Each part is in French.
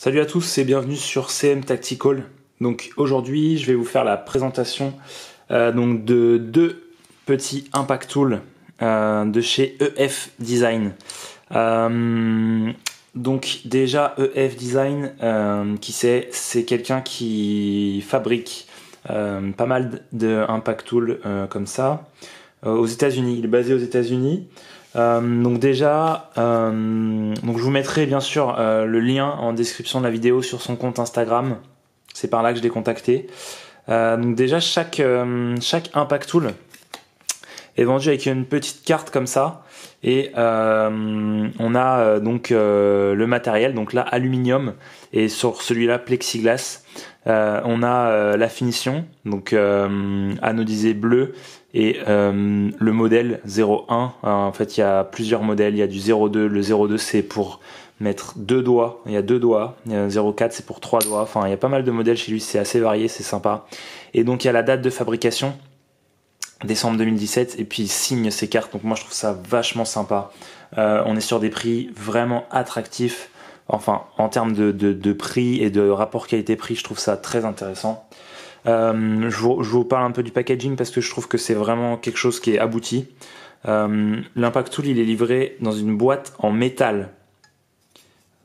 Salut à tous et bienvenue sur CM Tactical. Donc aujourd'hui, je vais vous faire la présentation de deux petits impact tools de chez EF Design. Donc déjà EF Design, qui c'est quelqu'un qui fabrique pas mal de impact tools comme ça aux États-Unis. Il est basé aux États-Unis. Donc je vous mettrai bien sûr le lien en description de la vidéo sur son compte Instagram. C'est par là que je l'ai contacté. Donc déjà chaque impact tool est vendu avec une petite carte comme ça et on a le matériel, donc là aluminium, et sur celui-là plexiglas. On a la finition, donc anodisé bleu, et le modèle 01. En fait il y a plusieurs modèles, il y a du 02, le 02 c'est pour mettre deux doigts, il y a deux doigts, il y a 04 c'est pour trois doigts, enfin il y a pas mal de modèles chez lui, c'est assez varié, c'est sympa. Et donc il y a la date de fabrication, décembre 2017, et puis il signe ses cartes, donc moi je trouve ça vachement sympa. On est sur des prix vraiment attractifs, enfin en termes de prix et de rapport qualité-prix, je trouve ça très intéressant. Je vous parle un peu du packaging parce que je trouve que c'est vraiment quelque chose qui est abouti. L'impact tool il est livré dans une boîte en métal,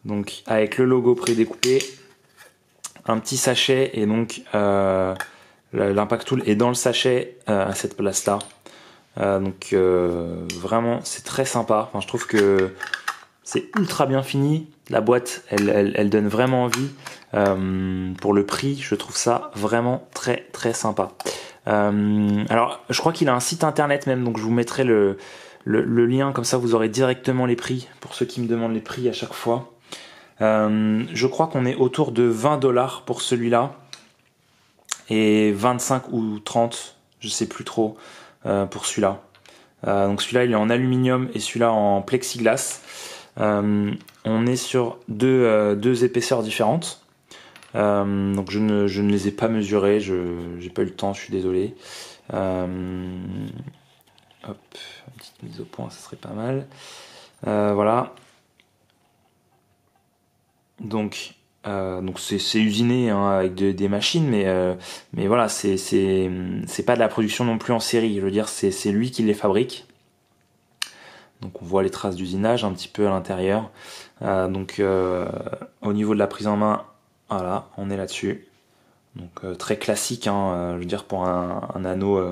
donc avec le logo prédécoupé, un petit sachet, et donc l'impact tool est dans le sachet à cette place là. Vraiment c'est très sympa. Enfin, je trouve que c'est ultra bien fini. La boîte elle donne vraiment envie. Pour le prix, je trouve ça vraiment très très sympa. Alors je crois qu'il a un site internet même, donc je vous mettrai le lien, comme ça vous aurez directement les prix pour ceux qui me demandent les prix à chaque fois. Je crois qu'on est autour de 20$ pour celui-là et 25 ou 30, je sais plus trop, pour celui-là. Donc celui-là il est en aluminium et celui-là en plexiglas. On est sur deux épaisseurs différentes. Donc je ne les ai pas mesurés, j'ai pas eu le temps, je suis désolé. Hop, une petite mise au point, ça serait pas mal. Voilà. Donc c'est usiné hein, avec des machines, mais voilà, c'est pas de la production non plus en série. Je veux dire, c'est lui qui les fabrique. Donc on voit les traces d'usinage un petit peu à l'intérieur. Au niveau de la prise en main, voilà, on est là-dessus. Donc très classique, hein, je veux dire, pour un anneau,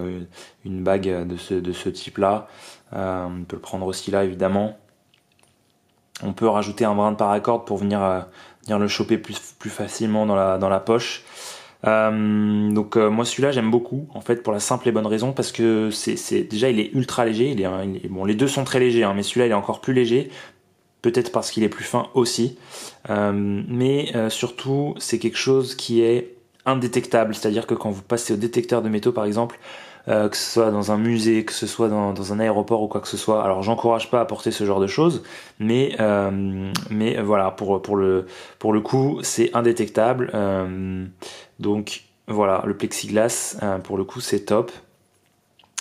une bague de ce type-là. On peut le prendre aussi là, évidemment. On peut rajouter un brin de paracorde pour venir le choper plus facilement dans la poche. Moi celui-là j'aime beaucoup, en fait, pour la simple et bonne raison, parce que déjà il est ultra léger. Bon, les deux sont très légers, hein, mais celui-là il est encore plus léger. Peut-être parce qu'il est plus fin aussi, surtout c'est quelque chose qui est indétectable, c'est-à-dire que quand vous passez au détecteur de métaux par exemple, que ce soit dans un musée, que ce soit dans un aéroport ou quoi que ce soit, alors j'encourage pas à porter ce genre de choses, mais voilà, pour le coup c'est indétectable. Donc voilà, le plexiglas pour le coup c'est top.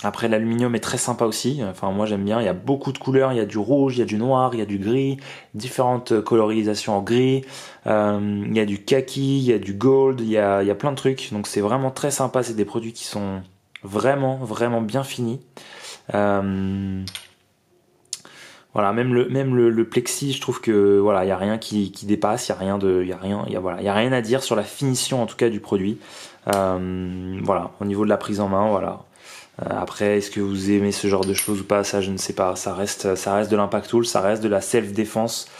Après l'aluminium est très sympa aussi, enfin moi j'aime bien, il y a beaucoup de couleurs, il y a du rouge, il y a du noir, il y a du gris, différentes colorisations en gris, il y a du kaki, il y a du gold, il y a plein de trucs, donc c'est vraiment très sympa, c'est des produits qui sont vraiment vraiment bien finis. Voilà, même le plexi, je trouve que voilà, il y a rien qui dépasse, il y a rien à dire sur la finition en tout cas du produit. Voilà, au niveau de la prise en main, voilà. Après, est-ce que vous aimez ce genre de choses ou pas, ça je ne sais pas, ça reste de l'impact tool, ça reste de la self-défense.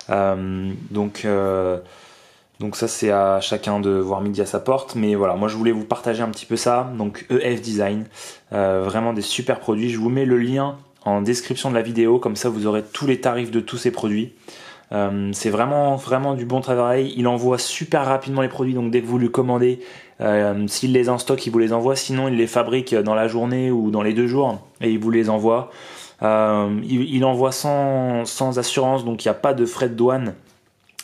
Donc ça c'est à chacun de voir midi à sa porte, mais voilà, moi je voulais vous partager un petit peu ça. Donc EF Design, vraiment des super produits. Je vous mets le lien en description de la vidéo, comme ça vous aurez tous les tarifs de tous ces produits. C'est vraiment vraiment du bon travail. Il envoie super rapidement les produits, donc dès que vous lui commandez, s'il les a en stock, il vous les envoie. Sinon, il les fabrique dans la journée ou dans les 2 jours et il vous les envoie. Il envoie sans assurance, donc il n'y a pas de frais de douane.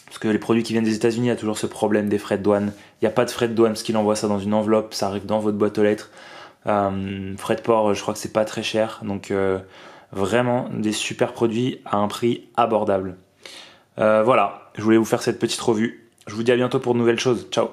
Parce que les produits qui viennent des États-Unis, il y a toujours ce problème des frais de douane. Il n'y a pas de frais de douane parce qu'il envoie ça dans une enveloppe, ça arrive dans votre boîte aux lettres. Frais de port, je crois que c'est pas très cher. Donc vraiment des super produits à un prix abordable. Voilà, je voulais vous faire cette petite revue. Je vous dis à bientôt pour de nouvelles choses. Ciao.